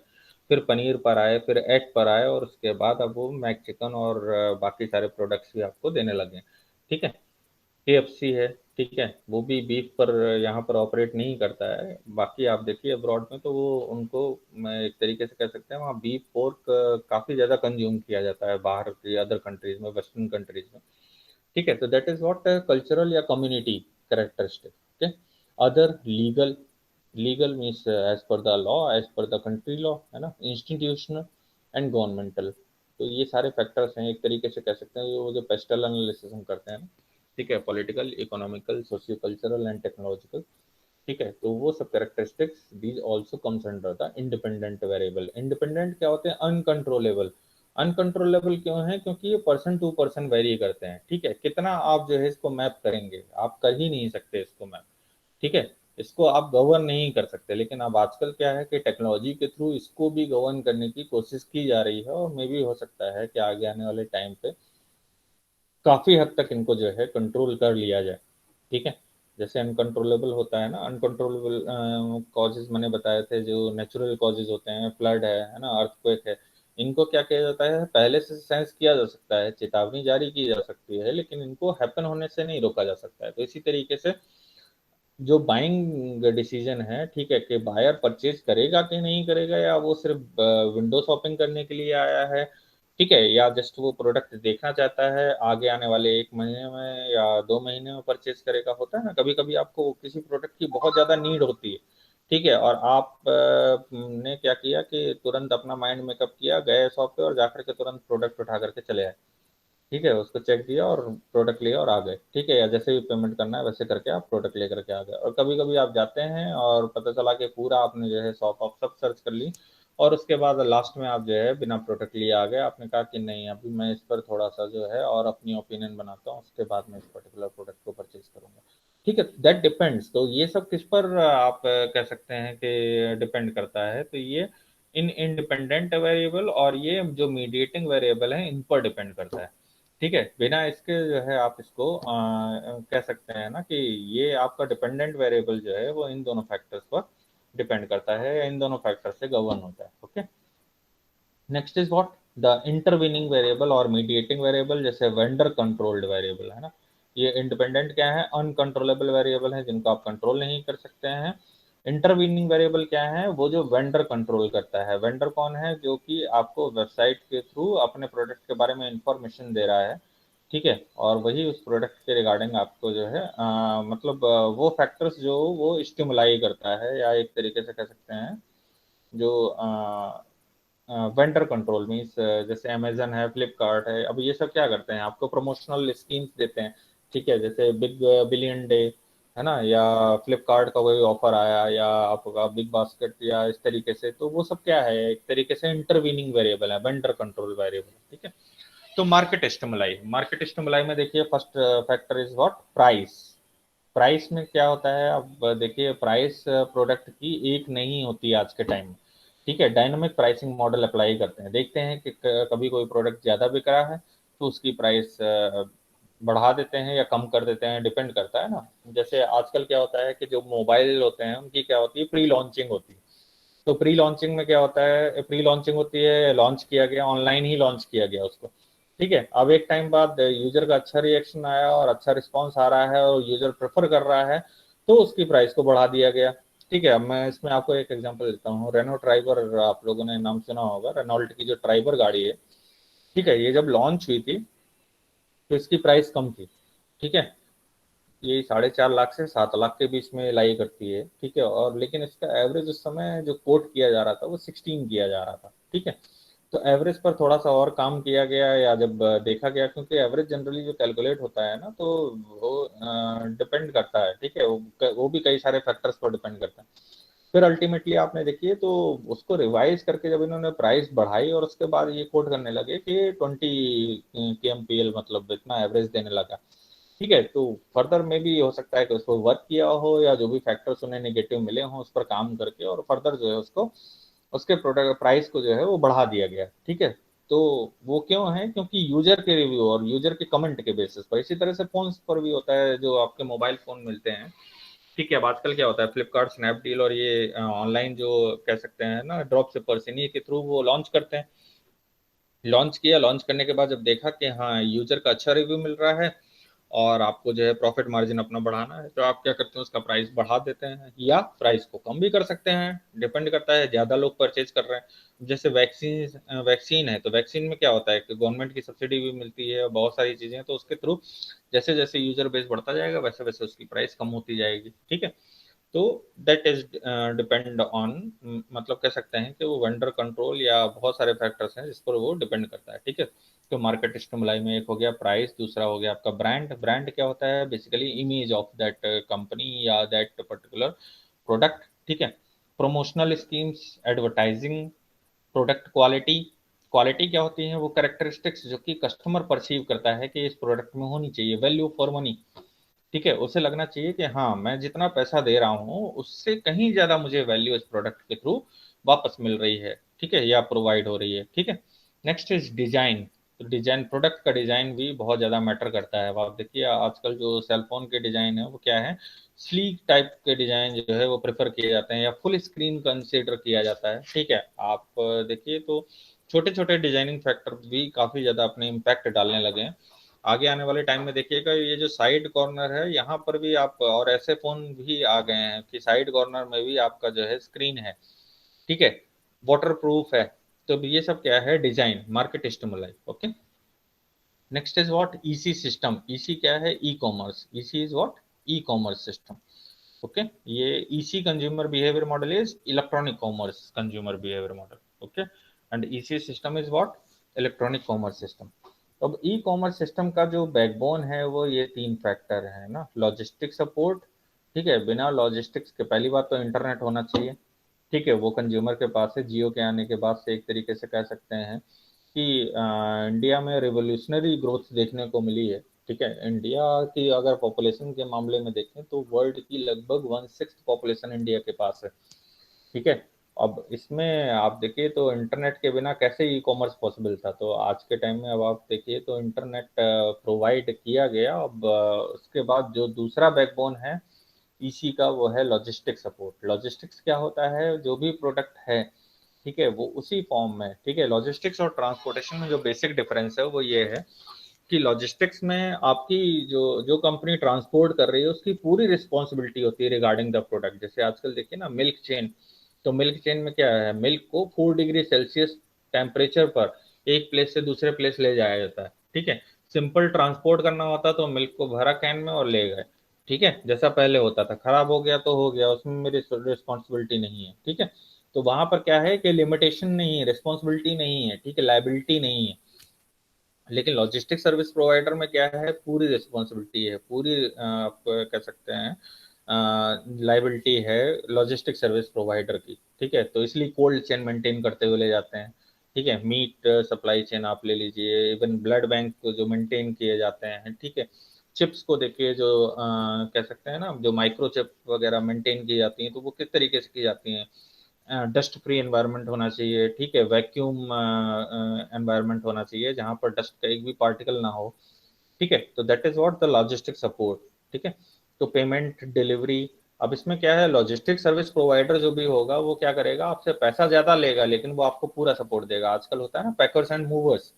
फिर पनीर पर आए, फिर एग पर आए, और उसके बाद अब वो मैक चिकन और बाकी सारे प्रोडक्ट्स भी आपको देने लगे हैं, ठीक है। केएफसी है, ठीक है, वो भी बीफ पर यहाँ पर ऑपरेट नहीं करता है। बाकी आप देखिए अब्रॉड में तो वो उनको, मैं एक तरीके से कह सकते हैं वहाँ बीफ पोर्क काफ़ी ज़्यादा कंज्यूम किया जाता है बाहर की अदर कंट्रीज़ में, वेस्टर्न कंट्रीज़ में, ठीक है। तो दैट इज़ व्हाट कल्चरल या community characteristic, okay. Other legal, legal means as per the law, as per the country law, है ना, इंस्टीट्यूशनल एंड गवर्नमेंटल। तो ये सारे फैक्टर्स हैं, एक तरीके से कह सकते हैं वो जो पेस्टल एनालिसिस हम करते हैं ना, ठीक है, political, economical, socio cultural and technological, ठीक है, तो वो सब characteristics these also comes under the independent variable. Independent क्या होते हैं? अनकंट्रोलेबल। अनकंट्रोलेबल क्यों है? क्योंकि ये पर्सन टू पर्सन वेरी करते हैं। ठीक है, कितना आप जो है इसको मैप करेंगे, आप कर ही नहीं सकते इसको मैप। ठीक है, इसको आप गवर्न नहीं कर सकते, लेकिन अब आजकल क्या है कि टेक्नोलॉजी के थ्रू इसको भी गवर्न करने की कोशिश की जा रही है, और मे भी हो सकता है कि आगे आने वाले टाइम पे काफी हद तक इनको जो है कंट्रोल कर लिया जाए। ठीक है, जैसे अनकंट्रोलेबल होता है ना, अनकंट्रोलेबल कॉजेज मैंने बताए थे, जो नेचुरल कॉजेज होते हैं, फ्लड है ना, अर्थक्वेक है, इनको क्या किया जाता है? पहले से सेंस किया जा सकता है, चेतावनी जारी की जा सकती है, लेकिन इनको हैपन होने से नहीं रोका जा सकता है। तो इसी तरीके से जो बाइंग डिसीजन है, ठीक है, कि बायर परचेज करेगा कि नहीं करेगा, या वो सिर्फ विंडो शॉपिंग करने के लिए आया है, ठीक है, या जस्ट वो प्रोडक्ट देखना चाहता है, आगे आने वाले 1 महीने में या 2 महीने में परचेज करेगा। होता है ना, कभी कभी आपको किसी प्रोडक्ट की बहुत ज़्यादा नीड होती है, ठीक है, और आप ने क्या किया कि तुरंत अपना माइंड मेकअप किया, गए शॉप पे और जाकर के तुरंत प्रोडक्ट उठा करके चले आए। ठीक है, उसको चेक दिया और प्रोडक्ट लिया और आ गए। ठीक है, या जैसे भी पेमेंट करना है वैसे करके आप प्रोडक्ट लेकर के आ गए। और कभी कभी आप जाते हैं और पता चला कि पूरा आपने जो है शॉप ऑफ सब सर्च कर ली, और उसके बाद लास्ट में आप जो है बिना प्रोडक्ट लिए आ गए। आपने कहा कि नहीं, अभी मैं इस पर थोड़ा सा जो है और अपनी ओपिनियन बनाता हूँ, उसके बाद मैं इस पर्टिकुलर प्रोडक्ट को परचेज करूंगा। ठीक है, दैट डिपेंड्स। तो ये सब किस पर आप कह सकते हैं कि डिपेंड करता है? तो ये इन इंडिपेंडेंट वेरिएबल और ये जो मीडिएटिंग वेरिएबल है, इन पर डिपेंड करता है। ठीक है, बिना इसके जो है आप इसको कह सकते हैं ना कि ये आपका डिपेंडेंट वेरिएबल जो है वो इन दोनों फैक्टर्स पर डिपेंड करता है, या इन दोनों फैक्टर से गवर्न होता है। Okay, next is what? The intervening variable और मीडिएटिंग वेरिएबल, जैसे वेंडर कंट्रोल्ड वेरिएबल है ना, ये इंडिपेंडेंट क्या है? अनकंट्रोलेबल वेरिएबल है, जिनको आप कंट्रोल नहीं कर सकते हैं। इंटरवीनिंग वेरिएबल क्या है? वो जो वेंडर कंट्रोल करता है। वेंडर कौन है? जो कि आपको वेबसाइट के थ्रू अपने प्रोडक्ट के बारे में इंफॉर्मेशन दे रहा है। ठीक है, और वही उस प्रोडक्ट के रिगार्डिंग आपको जो है मतलब वो फैक्टर्स जो वो स्टिमुलाई करता है, या एक तरीके से कह सकते हैं जो वेंडर कंट्रोल मीन्स, जैसे अमेजन है, फ्लिपकार्ट है, अब ये सब क्या करते हैं? आपको प्रमोशनल स्कीम्स देते हैं। ठीक है, जैसे बिग बिलियन डे है ना, या फ्लिपकार्ट का कोई ऑफर आया, या आपका बिग बास्केट, या इस तरीके से। तो वो सब क्या है? एक तरीके से इंटरवीनिंग वेरिएबल है, वेंडर कंट्रोल वेरिएबल। ठीक है, तो मार्केट स्टिमुलाई, मार्केट स्टिमुलाई में देखिए first factor is what? Price. Price में क्या होता है? अब देखिए, प्राइस प्रोडक्ट की एक नहीं होती आज के टाइम में। ठीक है, डायनामिक प्राइसिंग मॉडल अप्लाई करते हैं। देखते हैं कि कभी कोई प्रोडक्ट ज़्यादा बिक रहा है तो उसकी प्राइस बढ़ा देते हैं या कम कर देते हैं, डिपेंड करता है ना। जैसे आजकल क्या होता है कि जो मोबाइल होते हैं उनकी क्या होती है? प्री लॉन्चिंग होती है। तो प्री लॉन्चिंग में क्या होता है? प्री लॉन्चिंग होती है, लॉन्च किया गया, ऑनलाइन ही लॉन्च किया गया उसको। ठीक है, अब एक टाइम बाद यूजर का अच्छा रिएक्शन आया और अच्छा रिस्पॉन्स आ रहा है और यूजर प्रेफर कर रहा है, तो उसकी प्राइस को बढ़ा दिया गया। ठीक है, अब मैं इसमें आपको एक एग्जांपल देता हूँ। रेनो ट्राइबर, आप लोगों ने नाम सुना होगा, रेनॉल्ट की जो ट्राइबर गाड़ी है। ठीक है, ये जब लॉन्च हुई थी तो इसकी प्राइस कम थी। ठीक है, ये 4.5 लाख से 7 लाख के बीच में लाई करती है। ठीक है, और लेकिन इसका एवरेज उस समय जो कोट किया जा रहा था वो 16 किया जा रहा था। ठीक है, तो एवरेज पर थोड़ा सा और काम किया गया, या जब देखा गया, क्योंकि एवरेज जनरली जो कैलकुलेट होता है ना, तो वो डिपेंड करता है। ठीक है, वो भी कई सारे फैक्टर्स पर डिपेंड करता है। फिर अल्टीमेटली आपने देखिए तो उसको रिवाइज करके जब इन्होंने प्राइस बढ़ाई, और उसके बाद ये कोट करने लगे कि 20 kmpl, मतलब इतना एवरेज देने लगा। ठीक है, तो फर्दर में भी हो सकता है कि उसको वर्क किया हो, या जो भी फैक्टर्स उन्हें नेगेटिव मिले हों उस पर काम करके, और फर्दर जो है उसको, उसके प्रोडक्ट प्राइस को जो है वो बढ़ा दिया गया। ठीक है, तो वो क्यों है? क्योंकि यूजर के रिव्यू और यूजर के कमेंट के बेसिस पर। इसी तरह से फोन पर भी होता है, जो आपके मोबाइल फोन मिलते हैं। ठीक है, अब आजकल क्या होता है? फ्लिपकार्ट, स्नैपडील और ये ऑनलाइन जो कह सकते हैं ना ड्रॉप शिपर्स, इन्हीं के थ्रू वो लॉन्च करते हैं। लॉन्च किया, लॉन्च करने के बाद जब देखा कि हाँ यूजर का अच्छा रिव्यू मिल रहा है और आपको जो है प्रॉफिट मार्जिन अपना बढ़ाना है, तो आप क्या करते हैं? उसका प्राइस बढ़ा देते हैं, या प्राइस को कम भी कर सकते हैं, डिपेंड करता है ज़्यादा लोग परचेज कर रहे हैं। जैसे वैक्सीन वैक्सीन है, तो वैक्सीन में क्या होता है कि गवर्नमेंट की सब्सिडी भी मिलती है, बहुत सारी चीज़ें, तो उसके थ्रू जैसे जैसे यूजर बेस बढ़ता जाएगा वैसे वैसे उसकी प्राइस कम होती जाएगी। ठीक है, तो दैट इज डिपेंड ऑन, मतलब कह सकते हैं कि वो वेंडर कंट्रोल या बहुत सारे फैक्टर्स हैं जिस पर वो डिपेंड करता है। ठीक है, तो मार्केट स्टिमुलाई में एक हो गया प्राइस, दूसरा हो गया आपका ब्रांड। ब्रांड क्या होता है? Basically image of that company या दैट पर्टिकुलर प्रोडक्ट, ठीक है। Promotional schemes, advertising, product quality. Quality क्या होती है? वो कैरेक्टरिस्टिक्स जो कि कस्टमर परसीव करता है कि इस प्रोडक्ट में होनी चाहिए। वैल्यू फॉर मनी, ठीक है, उसे लगना चाहिए कि हाँ, मैं जितना पैसा दे रहा हूँ उससे कहीं ज्यादा मुझे वैल्यू इस प्रोडक्ट के थ्रू वापस मिल रही है, ठीक है, या प्रोवाइड हो रही है, ठीक है। Next is design. तो डिजाइन, प्रोडक्ट का डिजाइन भी बहुत ज्यादा मैटर करता है। अब आप देखिए आजकल जो सेलफोन के डिजाइन है वो क्या है, स्लीक टाइप के डिजाइन जो है वो प्रेफर किए जाते हैं, या फुल स्क्रीन कंसिडर किया जाता है, ठीक है। आप देखिए तो छोटे छोटे डिजाइनिंग फैक्टर भी काफी ज्यादा अपने इम्पैक्ट डालने लगे हैं। आगे आने वाले टाइम में देखिएगा ये जो साइड कॉर्नर है यहाँ पर भी आप, और ऐसे फोन भी आ गए हैं कि साइड कॉर्नर में भी आपका जो है स्क्रीन है, ठीक है, वाटर प्रूफ है। तो ये सब क्या है? Design, market stimuli, okay. Next is what? EC system. EC क्या है? E commerce. EC is what? E commerce system, okay. ये EC consumer behaviour model is electronic commerce consumer behaviour model, okay. And EC system is what? Electronic commerce system. अब e commerce system का जो backbone है वो ये तीन factor है ना। लॉजिस्टिक सपोर्ट, ठीक है, बिना लॉजिस्टिक्स के पहली बात तो इंटरनेट होना चाहिए, ठीक है, वो कंज्यूमर के पास है। जियो के आने के बाद से एक तरीके से कह सकते हैं कि इंडिया में रिवोल्यूशनरी ग्रोथ देखने को मिली है, ठीक है। इंडिया की अगर पॉपुलेशन के मामले में देखें तो वर्ल्ड की लगभग 1/6 पॉपुलेशन इंडिया के पास है, ठीक है। अब इसमें आप देखिए तो इंटरनेट के बिना कैसे ई कॉमर्स पॉसिबल था? तो आज के टाइम में अब आप देखिए तो इंटरनेट प्रोवाइड किया गया। अब उसके बाद जो दूसरा बैकबोन है ईसी का वो है लॉजिस्टिक सपोर्ट। लॉजिस्टिक्स क्या होता है? जो भी प्रोडक्ट है, ठीक है, वो उसी फॉर्म में, ठीक है। लॉजिस्टिक्स और ट्रांसपोर्टेशन में जो बेसिक डिफरेंस है वो ये है कि लॉजिस्टिक्स में आपकी जो जो कंपनी ट्रांसपोर्ट कर रही है उसकी पूरी रिस्पॉन्सिबिलिटी होती है रिगार्डिंग द प्रोडक्ट। जैसे आजकल देखिए ना मिल्क चेन, तो मिल्क चेन में क्या है? मिल्क को 4 डिग्री सेल्सियस टेम्परेचर पर एक प्लेस से दूसरे प्लेस ले जाया जाता है, ठीक है। सिंपल ट्रांसपोर्ट करना होता तो मिल्क को भरा कैन में और ले गए, ठीक है, जैसा पहले होता था। खराब हो गया तो हो गया, उसमें मेरी रिस्पॉन्सिबिलिटी नहीं है, ठीक है। तो वहां पर क्या है कि लिमिटेशन नहीं है, रिस्पॉन्सिबिलिटी नहीं है, ठीक है, लाइबिलिटी नहीं है। लेकिन लॉजिस्टिक सर्विस प्रोवाइडर में क्या है? पूरी रिस्पॉन्सिबिलिटी है, पूरी आप कह सकते हैं लाइबिलिटी है लॉजिस्टिक सर्विस प्रोवाइडर की, ठीक है। तो इसलिए कोल्ड चेन मेंटेन करते हुए ले जाते हैं, ठीक है। मीट सप्लाई चेन आप ले लीजिए, इवन ब्लड बैंक जो मेंटेन किए जाते हैं, ठीक है। चिप्स को देखिए जो कह सकते हैं ना, जो माइक्रो चिप वगैरह मेंटेन की जाती हैं तो वो किस तरीके से की जाती हैं? डस्ट फ्री एनवायरनमेंट होना चाहिए, ठीक है, वैक्यूम एनवायरनमेंट होना चाहिए जहां पर डस्ट का एक भी पार्टिकल ना हो, ठीक है। तो that is what the logistic support, ठीक है। तो पेमेंट, डिलीवरी, अब इसमें क्या है? लॉजिस्टिक सर्विस प्रोवाइडर जो भी होगा वो क्या करेगा? आपसे पैसा ज्यादा लेगा लेकिन वो आपको पूरा सपोर्ट देगा। आजकल होता है ना पैकर्स एंड मूवर्स,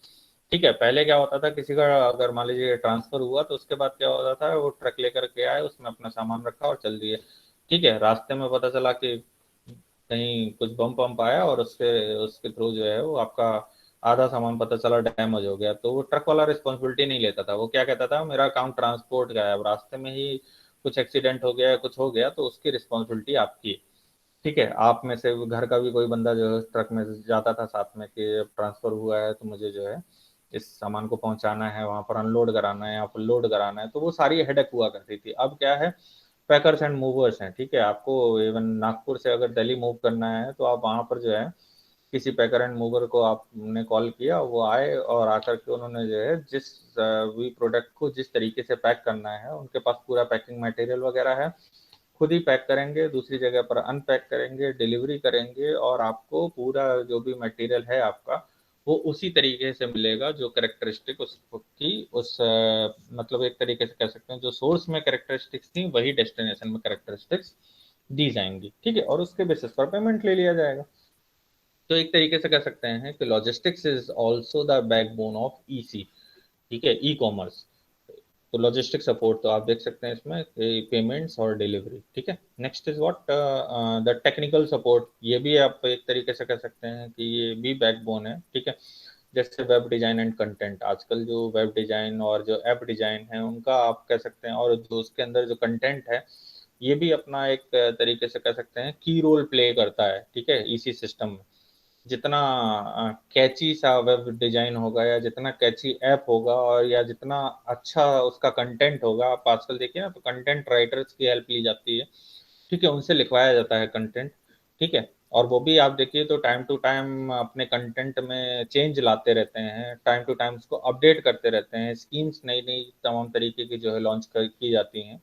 ठीक है। पहले क्या होता था, किसी का अगर मान लीजिए ट्रांसफर हुआ तो उसके बाद क्या होता था, वो ट्रक लेकर के आए, उसमें अपना सामान रखा और चल दिए, ठीक है। रास्ते में पता चला कि कहीं कुछ बम पंप आया और उसके उसके थ्रू जो है वो आपका आधा सामान पता चला डैमेज हो गया, तो वो ट्रक वाला रिस्पॉन्सिबिलिटी नहीं लेता था। वो क्या कहता था, मेरा काम ट्रांसपोर्ट का है, अब रास्ते में ही कुछ एक्सीडेंट हो गया, कुछ हो गया तो उसकी रिस्पॉन्सिबिलिटी आपकी है, ठीक है। आप में से घर का भी कोई बंदा जो है ट्रक में जाता था साथ में कि अब ट्रांसफर हुआ है तो मुझे जो है इस सामान को पहुंचाना है, वहां पर अनलोड कराना है, यहाँ पर लोड कराना है, तो वो सारी हेडक हुआ करती थी। अब क्या है? पैकर्स एंड मूवर्स हैं, ठीक है। आपको इवन नागपुर से अगर दिल्ली मूव करना है तो आप वहां पर जो है किसी पैकर एंड मूवर को आपने कॉल किया, वो आए और आकर के उन्होंने जो है जिस भी प्रोडक्ट को जिस तरीके से पैक करना है, उनके पास पूरा पैकिंग मटेरियल वगैरह है, खुद ही पैक करेंगे, दूसरी जगह पर अनपैक करेंगे, डिलीवरी करेंगे, और आपको पूरा जो भी मटेरियल है आपका वो उसी तरीके से मिलेगा जो कैरेक्टरिस्टिक उसकी उस मतलब एक तरीके से कह सकते हैं जो सोर्स में कैरेक्टरिस्टिक्स थी वही डेस्टिनेशन में कैरेक्टरिस्टिक्स दी जाएंगी, ठीक है, और उसके बेसिस पर पेमेंट ले लिया जाएगा। तो एक तरीके से कह सकते हैं कि logistics is also the backbone of EC, ठीक है, ई कॉमर्स। तो लॉजिस्टिक सपोर्ट तो आप देख सकते हैं इसमें पेमेंट्स और डिलीवरी, ठीक है। Next is what? The technical support. ये भी आप एक तरीके से कह सकते हैं कि ये भी बैकबोन है, ठीक है। जैसे वेब डिजाइन एंड कंटेंट, आजकल जो वेब डिजाइन और जो ऐप डिजाइन है उनका आप कह सकते हैं, और जो उसके अंदर जो कंटेंट है ये भी अपना एक तरीके से कह सकते हैं की रोल प्ले करता है, ठीक है, इसी सिस्टम में। जितना कैची सा वेब डिजाइन होगा या जितना कैची ऐप होगा और या जितना अच्छा उसका कंटेंट होगा, आप आजकल देखिए ना तो कंटेंट राइटर्स की हेल्प ली जाती है, ठीक है, उनसे लिखवाया जाता है कंटेंट, ठीक है। और वो भी आप देखिए तो टाइम टू टाइम अपने कंटेंट में चेंज लाते रहते हैं, टाइम टू टाइम उसको अपडेट करते रहते हैं, स्कीम्स नई नई तमाम तरीके की जो है लॉन्च की जाती हैं।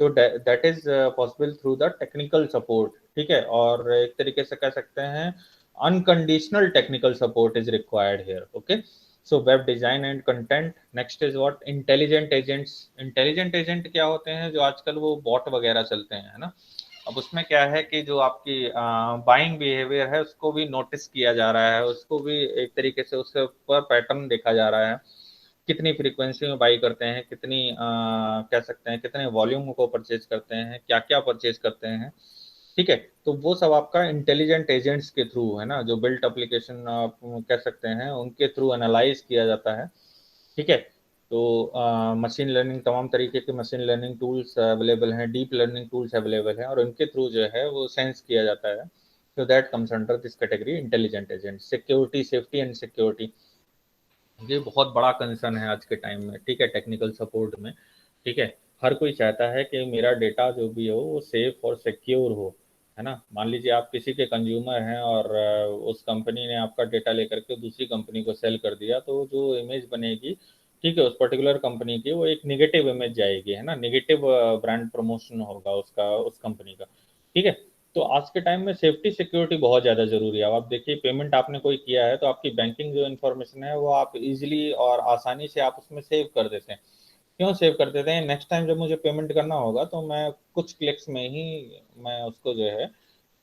तो that is possible through the technical support, ठीक है। और एक तरीके से कह सकते हैं unconditional technical support is required here, okay. So web design and content, next is what, intelligent agents. Intelligent agent क्या होते हैं, जो आजकल वो बॉट वगैरह चलते हैं, है ना। अब उसमें क्या है कि जो आपकी बाइंग बिहेवियर है उसको भी नोटिस किया जा रहा है, उसको भी एक तरीके से उसके ऊपर पैटर्न देखा जा रहा है, कितनी फ्रीक्वेंसी में बाई करते हैं, कितनी कह सकते हैं कितने वॉल्यूम को परचेज करते हैं, क्या क्या परचेज करते हैं, ठीक है। तो वो सब आपका इंटेलिजेंट एजेंट्स के थ्रू, है ना, जो बिल्ट एप्लीकेशन आप कह सकते हैं उनके थ्रू एनालाइज किया जाता है, ठीक है। तो मशीन लर्निंग, तमाम तरीके के मशीन लर्निंग टूल्स अवेलेबल हैं, डीप लर्निंग टूल्स अवेलेबल हैं, और उनके थ्रू जो है वो सेंस किया जाता है। तो that comes under this category intelligent agent. Security, safety and security, ये बहुत बड़ा कंसर्न है आज के टाइम में, ठीक है, टेक्निकल सपोर्ट में, ठीक है। हर कोई चाहता है कि मेरा डेटा जो भी हो वो सेफ और सिक्योर हो, है ना। मान लीजिए आप किसी के कंज्यूमर हैं और उस कंपनी ने आपका डेटा लेकर के दूसरी कंपनी को सेल कर दिया, तो जो इमेज बनेगी, ठीक है, उस पर्टिकुलर कंपनी की, वो एक निगेटिव इमेज जाएगी, है ना, निगेटिव ब्रांड प्रमोशन होगा उसका, उस कंपनी का, ठीक है। तो आज के टाइम में सेफ्टी सिक्योरिटी बहुत ज़्यादा ज़रूरी है। अब आप देखिए, पेमेंट आपने कोई किया है तो आपकी बैंकिंग जो इन्फॉर्मेशन है वो आप इजीली और आसानी से आप उसमें सेव कर देते हैं। क्यों सेव कर देते हैं? नेक्स्ट टाइम जब मुझे पेमेंट करना होगा तो मैं कुछ क्लिक्स में ही मैं उसको जो है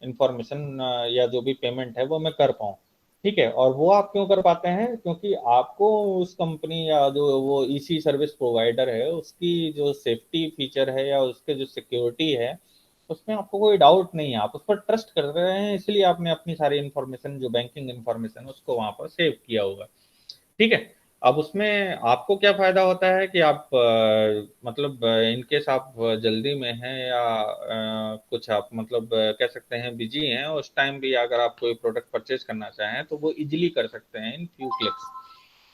इन्फॉर्मेशन या जो भी पेमेंट है वो मैं कर पाऊँ, ठीक है। और वो आप क्यों कर पाते हैं? क्योंकि आपको उस कंपनी या जो वो ईसी सर्विस प्रोवाइडर है उसकी जो सेफ्टी फीचर है या उसके जो सिक्योरिटी है, उसमें आपको कोई डाउट नहीं है, आप उस पर ट्रस्ट कर रहे हैं, इसलिए आपने अपनी सारी इन्फॉर्मेशन, जो बैंकिंग इन्फॉर्मेशन है, उसको वहां पर सेव किया होगा, ठीक है। अब उसमें आपको क्या फायदा होता है कि आप मतलब इन केस आप जल्दी में हैं या कुछ आप मतलब कह सकते हैं बिजी हैं, उस टाइम भी अगर आप कोई प्रोडक्ट परचेज करना चाहें तो वो इजीली कर सकते हैं इन फ्यू क्लिक्स,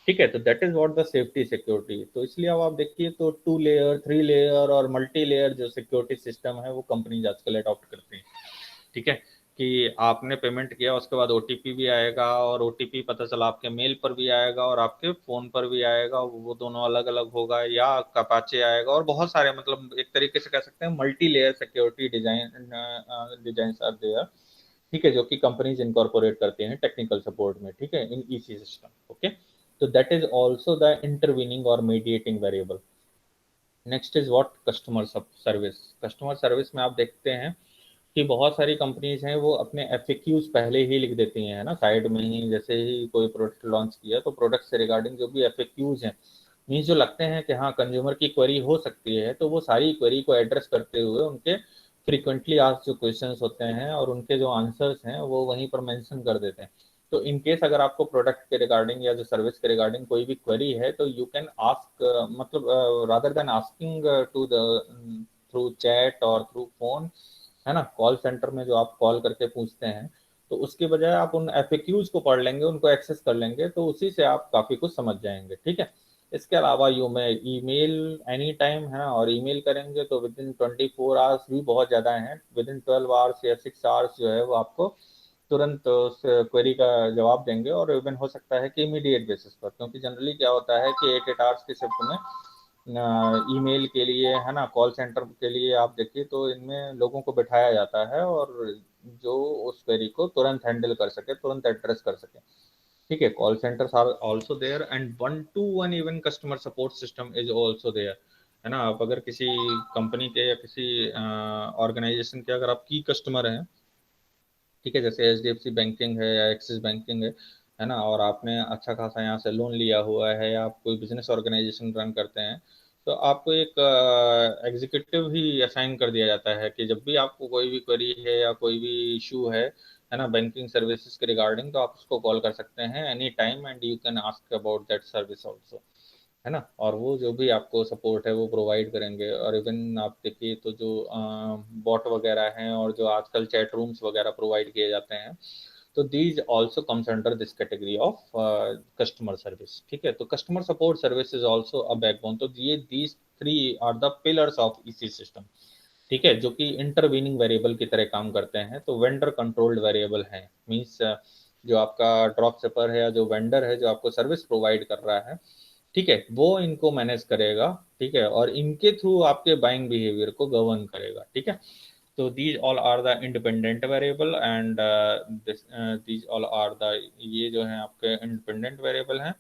ठीक है। तो that is what the safety security. तो इसलिए अब आप देखिए तो 2 लेयर, 3 लेयर और मल्टी लेयर जो सिक्योरिटी सिस्टम है वो कंपनीज आजकल अडॉप्ट करती हैं, ठीक है। कि आपने पेमेंट किया, उसके बाद ओटीपी भी आएगा, और ओटीपी पता चला आपके मेल पर भी आएगा और आपके फोन पर भी आएगा, वो दोनों अलग अलग होगा, या कपाचे आएगा, और बहुत सारे, मतलब एक तरीके से कह सकते हैं multi layer security design are there, ठीक है, जो कि कंपनीज इनकॉर्पोरेट करती हैं टेक्निकल सपोर्ट में, ठीक है, इन ईसी सिस्टम, ओके। तो that is also the intervening और mediating variable. Next is what, customer service. Customer service में आप देखते हैं कि बहुत सारी कंपनीज हैं वो अपने एफएक्यूज पहले ही लिख देती हैं, है ना, साइड में ही, जैसे ही कोई प्रोडक्ट लॉन्च किया तो प्रोडक्ट से रिगार्डिंग जो भी एफएक्यूज हैं, मीन्स जो लगते हैं कि हाँ कंज्यूमर की क्वेरी हो सकती है, तो वो सारी क्वेरी को एड्रेस करते हुए उनके फ्रीक्वेंटली आस्क्ड जो क्वेश्चंस होते हैं और उनके जो आंसर्स हैं वो वहीं पर मेंशन कर देते हैं। तो इन केस अगर आपको प्रोडक्ट के रिगार्डिंग या जो सर्विस के रिगार्डिंग कोई भी क्वेरी है, तो यू कैन आस्क, मतलब rather than asking to the through chat और थ्रू फोन, है ना, कॉल सेंटर में जो आप कॉल करके पूछते हैं, तो उसके बजाय आप उन एफएक्यूज को पढ़ लेंगे, उनको एक्सेस कर लेंगे, तो उसी से आप काफ़ी कुछ समझ जाएंगे, ठीक है। इसके अलावा यू में ईमेल एनी टाइम, है ना, और ईमेल करेंगे तो विद इन 24 आवर्स भी बहुत ज़्यादा है, विद इन 12 आवर्स या 6 आवर्स जो है वो आपको तुरंत उस क्वेरी का जवाब देंगे, और इवन हो सकता है कि इमीडिएट बेसिस पर, क्योंकि जनरली क्या होता है कि 8 8 आवर्स की शिफ्ट में ईमेल के लिए, है ना, कॉल सेंटर के लिए आप देखिए तो इनमें लोगों को बिठाया जाता है, और जो उस क्वेरी को तुरंत हैंडल कर सके, तुरंत एड्रेस कर सके, ठीक है। Call centres are also there, and one to one even customer support system is also there, है ना। आप अगर किसी कंपनी के या किसी ऑर्गेनाइजेशन के अगर आप की कस्टमर हैं, ठीक है, जैसे एचडीएफसी बैंकिंग है या एक्सिस बैंकिंग है ना, और आपने अच्छा खासा यहाँ से लोन लिया हुआ है, या आप कोई बिजनेस ऑर्गेनाइजेशन रन करते हैं, तो आपको एक एग्जीक्यूटिव ही असाइन कर दिया जाता है कि जब भी आपको कोई भी क्वेरी है या कोई भी इशू है ना, बैंकिंग सर्विसेज के रिगार्डिंग, तो आप उसको कॉल कर सकते हैं any time, and you can ask about that service also, है ना। और वो जो भी आपको सपोर्ट है वो प्रोवाइड करेंगे। और इवन आप देखिए तो जो बॉट वगैरह हैं और जो आजकल चैट रूम्स वगैरह प्रोवाइड किए जाते हैं, तो these also comes under this category of customer service, ठीक है। तो customer support service is also a backbone. तो ये these three are the pillars of EC system, ठीक है, जो कि इंटरवीनिंग वेरिएबल की तरह काम करते हैं। तो वेंडर कंट्रोल्ड वेरिएबल है, मीन्स जो आपका ड्रॉप शिपर है या जो वेंडर है जो आपको सर्विस प्रोवाइड कर रहा है, ठीक है, वो इनको मैनेज करेगा, ठीक है, और इनके थ्रू आपके बाइंग बिहेवियर को गवर्न करेगा, ठीक है। तो these all are the independent variable and these all are the, ये जो है आपके इंडिपेंडेंट वेरिएबल हैं,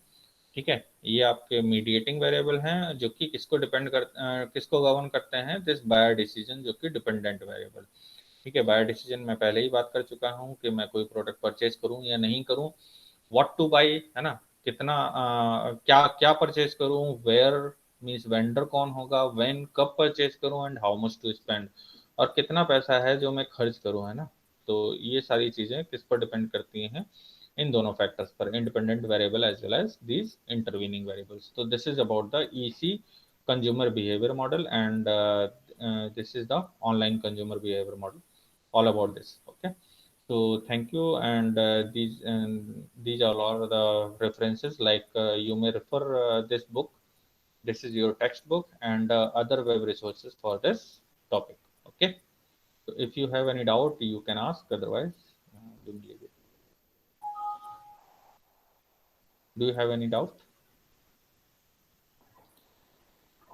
ठीक है। ये आपके मीडिएटिंग वेरिएबल हैं जो कि किसको डिपेंड कर किसको गवर्न करते हैं, दिस बायर डिसीजन जो कि डिपेंडेंट वेरिएबल, ठीक है। बायर डिसीजन मैं पहले ही बात कर चुका हूँ कि मैं कोई प्रोडक्ट परचेज करूँ या नहीं करूँ, व्हाट टू बाई, है ना, कितना क्या क्या परचेज करूँ, वेयर मीन्स वेंडर कौन होगा, व्हेन कब परचेज करूँ, and how much to spend, और कितना पैसा है जो मैं खर्च करूँ, है ना। तो ये सारी चीजें किस पर डिपेंड करती हैं, इन दोनों फैक्टर्स पर, independent variable as well as these intervening variables. तो this is about the EC consumer behaviour model and this is the online consumer behavior model, all about this, okay। So thank you, and these are all the references, like you may refer this book, this is your textbook, and other web resources for this topic, okay। So if you have any doubt you can ask, otherwise don't leave it. Do you have any doubt?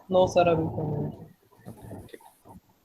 No sir, अभी तो नहीं।